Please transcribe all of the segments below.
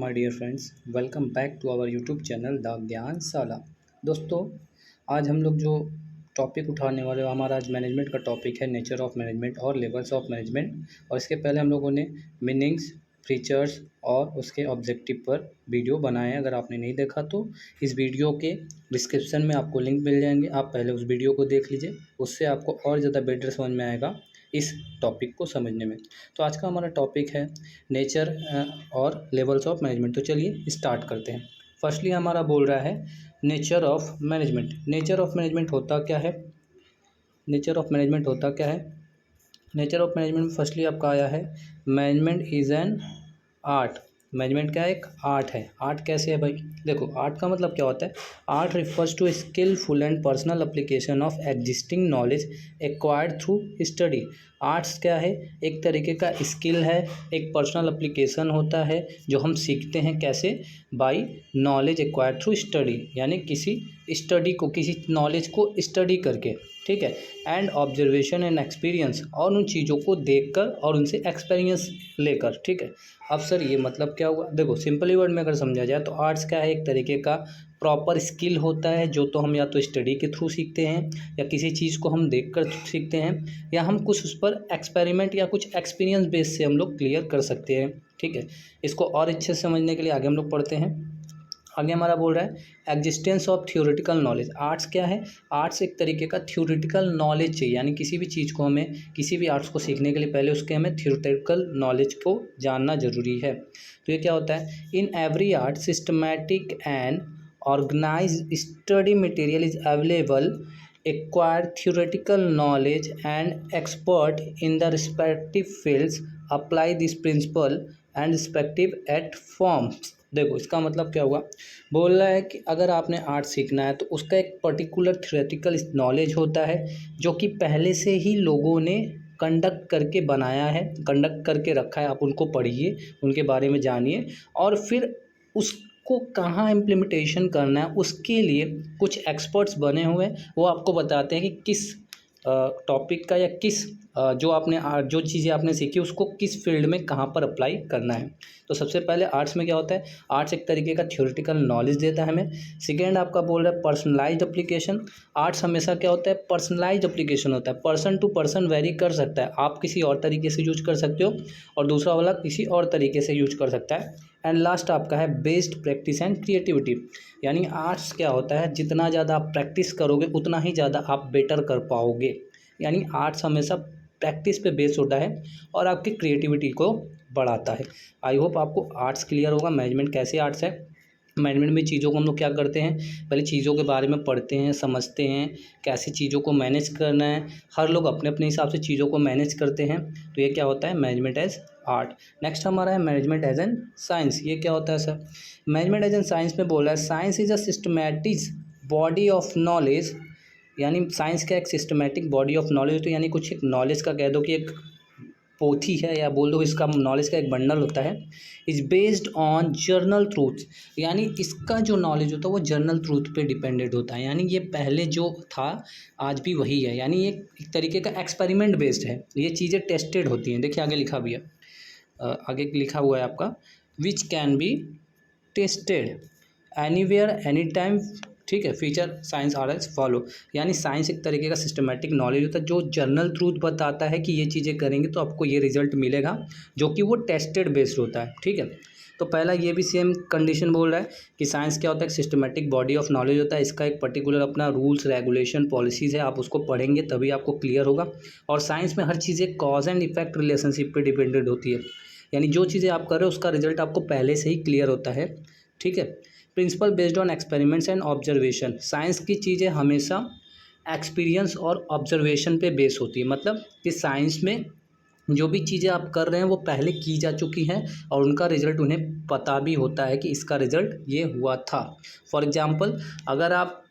My dear friends, welcome back to our YouTube channel the Gyan Shala. दोस्तों, आज हम लोग जो टॉपिक उठाने वाले हमारा आज मैनेजमेंट का टॉपिक है, नेचर ऑफ मैनेजमेंट और लेवल्स ऑफ मैनेजमेंट। और इसके पहले हम लोगों ने मीनिंग्स, फीचर्स और उसके ऑब्जेक्टिव पर वीडियो बनाए हैं। अगर आपने नहीं देखा तो इस वीडियो के डिस्क्रिप्शन में आपको लिंक मिल जाएंगे, आप पहले उस वीडियो को देख लीजिए, उससे आपको और ज़्यादा बेटर समझ में आएगा इस टॉपिक को समझने में। तो आज का हमारा टॉपिक है नेचर और लेवल्स ऑफ मैनेजमेंट। तो चलिए स्टार्ट करते हैं। फर्स्टली हमारा बोल रहा है nature of management. Nature of management होता क्या है? नेचर ऑफ मैनेजमेंट होता क्या है? नेचर ऑफ मैनेजमेंट में फर्स्टली आपका आया है management is an art. Management क्या है? एक आर्ट है। आर्ट कैसे है भाई? देखो, आर्ट का मतलब क्या होता है? Art refers to skilful and personal application of existing knowledge acquired through study. Arts क्या है? एक तरीके का स्किल है, एक पर्सनल एप्लीकेशन होता है जो हम सीखते हैं कैसे? By knowledge acquired through study, यानी किसी स्टडी को, किसी नॉलेज को स्टडी करके, ठीक है। एंड ऑब्जर्वेशन एंड एक्सपीरियंस, और उन चीज़ों को देखकर और उनसे एक्सपीरियंस लेकर, ठीक है। अब सर ये मतलब क्या हुआ? देखो, सिंपली वर्ड में अगर समझा जाए तो आर्ट्स क्या है? एक तरीके का प्रॉपर स्किल होता है जो तो हम या तो स्टडी के थ्रू सीखते हैं, या किसी चीज़ को हम देखकर सीखते हैं, या हम कुछ उस पर एक्सपेरिमेंट या कुछ एक्सपीरियंस बेस से हम लोग क्लियर कर सकते हैं, ठीक है। इसको और अच्छे से समझने के लिए आगे हम लोग पढ़ते हैं। आगे हमारा बोल रहा है existence of theoretical knowledge. Arts क्या है? आर्ट्स एक तरीके का थ्योरेटिकल नॉलेज चाहिए, यानी किसी भी चीज़ को हमें, किसी भी आर्ट्स को सीखने के लिए पहले उसके हमें थ्योरेटिकल नॉलेज को जानना जरूरी है। तो ये क्या होता है? In every art systematic and organised study material is available, acquire theoretical knowledge and expert in the respective fields, apply this principle and respective at forms। देखो, इसका मतलब क्या हुआ? बोल रहा है कि अगर आपने आर्ट सीखना है तो उसका एक पर्टिकुलर थ्योरेटिकल नॉलेज होता है जो कि पहले से ही लोगों ने कंडक्ट करके बनाया है, कंडक्ट करके रखा है। आप उनको पढ़िए, उनके बारे में जानिए, और फिर उसको कहाँ इम्प्लीमेंटेशन करना है उसके लिए कुछ एक्सपर्ट्स बने हुए हैं। वो आपको बताते हैं कि किस टॉपिक का या किस जो आपने जो चीज़ें आपने सीखी उसको किस फील्ड में कहाँ पर अप्लाई करना है। तो सबसे पहले आर्ट्स में क्या होता है? आर्ट्स एक तरीके का थ्योरेटिकल नॉलेज देता है हमें। सेकेंड आपका बोल रहा है पर्सनलाइज्ड एप्लीकेशन। आर्ट्स हमेशा क्या होता है? पर्सनलाइज्ड एप्लीकेशन होता है। पर्सन टू पर्सन वेरी कर सकता है, आप किसी और तरीके से यूज कर सकते हो और दूसरा वाला किसी और तरीके से यूज कर सकता है। एंड लास्ट आपका है बेस्ड प्रैक्टिस एंड क्रिएटिविटी, यानी आर्ट्स क्या होता है? जितना ज़्यादा आप प्रैक्टिस करोगे उतना ही ज़्यादा आप बेटर कर पाओगे। यानी आर्ट्स हमेशा प्रैक्टिस पे बेस होता है और आपकी क्रिएटिविटी को बढ़ाता है। आई होप आपको आर्ट्स क्लियर होगा। मैनेजमेंट कैसे आर्ट्स है? मैनेजमेंट में चीज़ों को हम लोग क्या करते हैं? पहले चीज़ों के बारे में पढ़ते हैं, समझते हैं कैसे चीज़ों को मैनेज करना है। हर लोग अपने अपने हिसाब से चीज़ों को मैनेज करते हैं। तो ये क्या होता है? Management as art. नेक्स्ट हमारा है मैनेजमेंट एज एन साइंस। ये क्या होता है sir? Management as an science में बोला है science is a systematic body of knowledge, यानी साइंस का एक सिस्टमैटिक बॉडी ऑफ नॉलेज, तो यानी कुछ एक नॉलेज का कह दो कि एक पोथी है, या बोल दो इसका नॉलेज का एक बंडल होता है। Is based on journal truth, यानी इसका जो नॉलेज होता है वो जर्नल ट्रूथ पे डिपेंडेड होता है। यानी ये पहले जो था आज भी वही है, यानी ये एक तरीके का एक्सपेरिमेंट बेस्ड है। ये चीज़ें टेस्टेड होती हैं। देखिए आगे लिखा भी है, आगे लिखा हुआ है आपका which can be tested anywhere any time, ठीक है। Feature science are as follow, यानी साइंस एक तरीके का सिस्टमैटिक नॉलेज होता है जो जर्नल ट्रूथ बताता है कि ये चीज़ें करेंगे तो आपको ये रिजल्ट मिलेगा, जो कि वो टेस्टेड बेस्ड होता है, ठीक है। तो पहला ये भी सेम कंडीशन बोल रहा है कि साइंस क्या होता है? एक सिस्टमैटिक बॉडी ऑफ नॉलेज होता है, इसका एक पर्टिकुलर अपना रूल्स रेगुलेशन पॉलिसीज़ है, आप उसको पढ़ेंगे तभी आपको क्लियर होगा। और साइंस में हर चीज़ें कॉज एंड इफेक्ट रिलेशनशिप पे डिपेंडेड होती है, यानी जो चीज़ें आप कर रहे हो उसका रिजल्ट आपको पहले से ही क्लियर होता है, ठीक है। Principle based on experiments and observation, science की चीज़ें हमेशा एक्सपीरियंस और ऑब्जर्वेशन पे बेस होती है। मतलब कि साइंस में जो भी चीज़ें आप कर रहे हैं वो पहले की जा चुकी हैं और उनका रिजल्ट उन्हें पता भी होता है कि इसका रिजल्ट ये हुआ था। फॉर एग्जांपल, अगर आप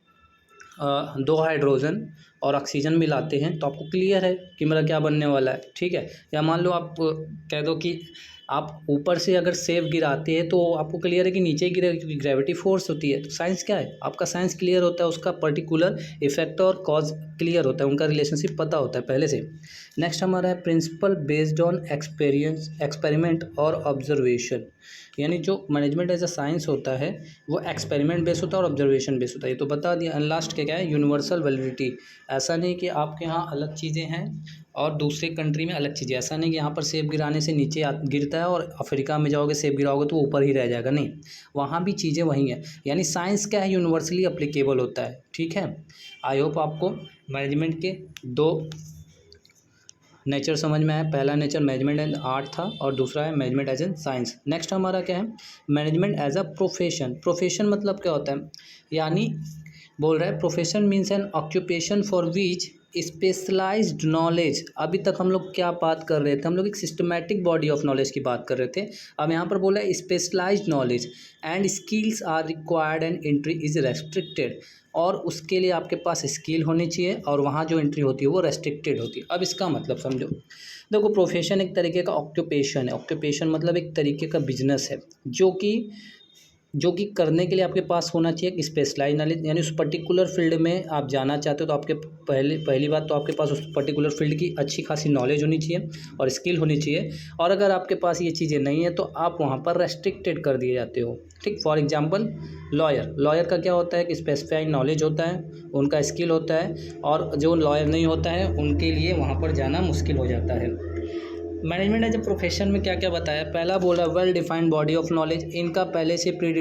दो हाइड्रोजन और ऑक्सीजन मिलाते हैं तो आपको क्लियर है कि मेरा क्या बनने वाला है, ठीक है। या मान लो आप कह दो कि आप ऊपर से अगर सेब गिराते हैं तो आपको क्लियर है कि नीचे गिरेगा क्योंकि ग्रेविटी फोर्स होती है। तो साइंस क्या है? आपका साइंस क्लियर होता है, उसका पर्टिकुलर इफेक्ट और कॉज क्लियर होता है, उनका रिलेशनशिप पता होता है पहले से। नेक्स्ट हमारा है principle based on experience experiment और ऑब्जर्वेशन। यानी जो मैनेजमेंट एज अ साइंस होता है वो एक्सपेरिमेंट बेस होता है और ऑब्जर्वेशन बेस होता है, ये तो बता दिया। एंड लास्ट क्या है, यूनिवर्सल वैलिडिटी। ऐसा नहीं कि आपके यहाँ अलग चीज़ें हैं और दूसरे कंट्री में अलग चीज़ें, ऐसा नहीं कि यहाँ पर सेब गिराने से नीचे गिरता है और अफ्रीका में जाओगे सेब गिराओगे तो वो ऊपर ही रह जाएगा, नहीं, वहाँ भी चीज़ें वही हैं। यानी साइंस क्या है, यूनिवर्सली अप्लीकेबल होता है। ठीक है, आई होप आपको मैनेजमेंट के दो नेचर समझ में आया। पहला नेचर मैनेजमेंट एंड आर्ट था और दूसरा है management as an science. Next हमारा क्या है, management as a profession. Profession मतलब क्या होता है, यानी बोल रहा है profession means an occupation for which specialised knowledge. अभी तक हम लोग क्या बात कर रहे थे, हम लोग एक सिस्टमैटिक बॉडी ऑफ नॉलेज की बात कर रहे थे। अब यहाँ पर बोला है specialised knowledge and skills are required and entry is restricted, और उसके लिए आपके पास स्किल होनी चाहिए और वहाँ जो एंट्री होती है वो रेस्ट्रिक्टेड होती है। अब इसका मतलब समझो, देखो प्रोफेशन एक तरीके का ऑक्यूपेशन है। ऑक्यूपेशन मतलब एक तरीके का बिजनेस है जो कि करने के लिए आपके पास होना चाहिए एक स्पेशलाइज नॉलेज, यानी उस पर्टिकुलर फील्ड में आप जाना चाहते हो तो आपके पहली बात तो आपके पास उस पर्टिकुलर फील्ड की अच्छी खासी नॉलेज होनी चाहिए और स्किल होनी चाहिए। और अगर आपके पास ये चीज़ें नहीं है तो आप वहाँ पर रेस्ट्रिक्टेड कर दिए जाते हो। ठीक, फॉर एग्जांपल लॉयर का क्या होता है कि स्पेसिफाइड नॉलेज होता है, उनका स्किल होता है, और जो लॉयर नहीं होता है उनके लिए वहाँ पर जाना मुश्किल हो जाता है। मैनेजमेंट एज ए प्रोफेशन में क्या क्या बताया, पहला बोला well defined body of knowledge. इनका पहले से प्री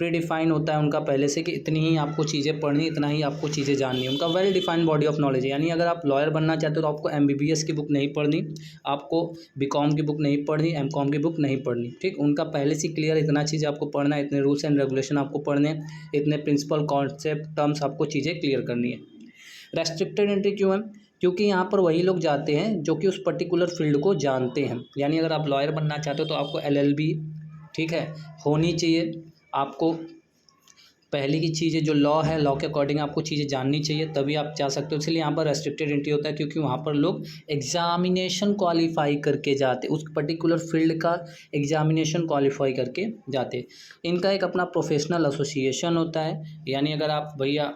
डिफाइन होता है उनका पहले से कि इतनी ही आपको चीज़ें पढ़नी, इतना ही आपको चीज़ें जाननी है। उनका well defined body of knowledge, यानी अगर आप लॉयर बनना चाहते हो तो आपको MBBS की बुक नहीं पढ़नी, आपको BCom की बुक नहीं पढ़नी, MCom की बुक नहीं पढ़नी। ठीक, उनका पहले से क्लियर इतना चीज़ आपको पढ़ना है, इतने रूल्स एंड रेगुलेशन आपको पढ़ने, इतने प्रिंसिपल कॉन्सेप्ट टर्म्स आपको चीज़ें क्लियर करनी है। रेस्ट्रिक्टेड एंट्री क्यों है, क्योंकि यहाँ पर वही लोग जाते हैं जो कि उस पर्टिकुलर फील्ड को जानते हैं। यानी अगर आप लॉयर बनना चाहते हो तो आपको LLB, ठीक है, होनी चाहिए। आपको पहले की चीज़ें जो लॉ है, लॉ के अकॉर्डिंग आपको चीज़ें जाननी चाहिए, तभी आप जा सकते हो। इसलिए यहाँ पर रेस्ट्रिक्टेड एंट्री होता है क्योंकि वहाँ पर लोग एग्जामिनेशन क्वालिफाई करके जाते, उस पर्टिकुलर फील्ड का एग्जामिनेशन क्वालिफाई करके जाते। इनका एक अपना प्रोफेशनल एसोसिएशन होता है, यानी अगर आप भैया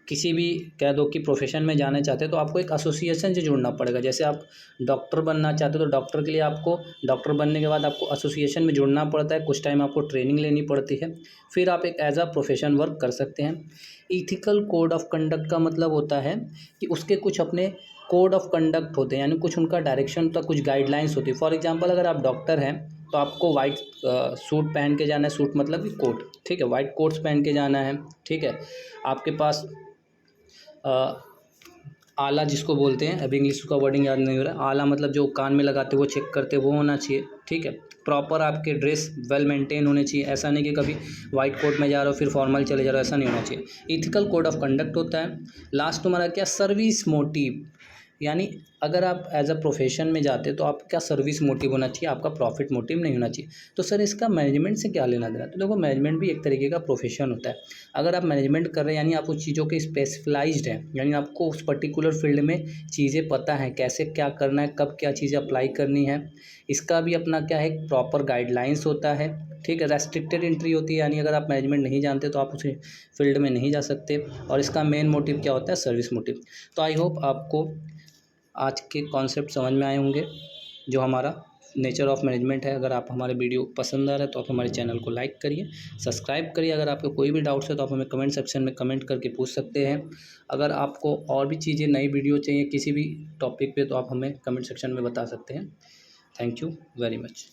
किसी भी कह दो कि प्रोफेशन में जाना चाहते हो तो आपको एक एसोसिएशन से जुड़ना पड़ेगा। जैसे आप डॉक्टर बनना चाहते हो तो डॉक्टर के लिए आपको डॉक्टर बनने के बाद आपको एसोसिएशन में जुड़ना पड़ता है, कुछ टाइम आपको ट्रेनिंग लेनी पड़ती है, फिर आप एक एज अ प्रोफेशन वर्क कर सकते हैं। इथिकल कोड ऑफ कंडक्ट का मतलब होता है कि उसके कुछ अपने कोड ऑफ कंडक्ट होते हैं, यानी कुछ उनका डायरेक्शन होता है, कुछ गाइडलाइंस होती है। फॉर एग्जाम्पल अगर आप डॉक्टर हैं तो आपको वाइट सूट पहन के जाना है, सूट मतलब कि कोट, ठीक है, वाइट कोट्स पहन के जाना है। ठीक है, आपके पास आला जिसको बोलते हैं, अभी इंग्लिश का वर्डिंग याद नहीं हो रहा, आला मतलब जो कान में लगाते हैं वो चेक करते हैं, वो होना चाहिए। ठीक है, प्रॉपर आपके ड्रेस वेल मेंटेन होने चाहिए, ऐसा नहीं कि कभी वाइट कोट में जा रहे हो फिर फॉर्मल चले जा रहे हो, ऐसा नहीं होना चाहिए। इथिकल कोड ऑफ कंडक्ट होता है। लास्ट तुम्हारा क्या, सर्विस मोटिव, यानी अगर आप एज अ प्रोफेशन में जाते तो आपका सर्विस मोटिव होना चाहिए, आपका प्रॉफिट मोटिव नहीं होना चाहिए। तो सर इसका मैनेजमेंट से क्या लेना देना, तो देखो मैनेजमेंट भी एक तरीके का प्रोफेशन होता है। अगर आप मैनेजमेंट कर रहे हैं यानी आप उस चीज़ों के स्पेशलाइज्ड हैं, यानी आपको उस पर्टिकुलर फील्ड में चीज़ें पता हैं, कैसे क्या करना है, कब क्या चीज़ें अप्लाई करनी है। इसका भी अपना क्या है, प्रॉपर गाइडलाइंस होता है। ठीक है, रेस्ट्रिक्टेड एंट्री होती है, यानी अगर आप मैनेजमेंट नहीं जानते तो आप उस फील्ड में नहीं जा सकते। और इसका मेन मोटिव क्या होता है, सर्विस मोटिव। तो आई होप आपको आज के कॉन्सेप्ट समझ में आए होंगे जो हमारा नेचर ऑफ मैनेजमेंट है। अगर आप हमारे वीडियो पसंद आ रहा है तो आप हमारे चैनल को लाइक करिए, सब्सक्राइब करिए। अगर आपको कोई भी डाउट्स है तो आप हमें कमेंट सेक्शन में कमेंट करके पूछ सकते हैं। अगर आपको और भी चीज़ें, नई वीडियो चाहिए किसी भी टॉपिक पे तो आप हमें कमेंट सेक्शन में बता सकते हैं। Thank you very much.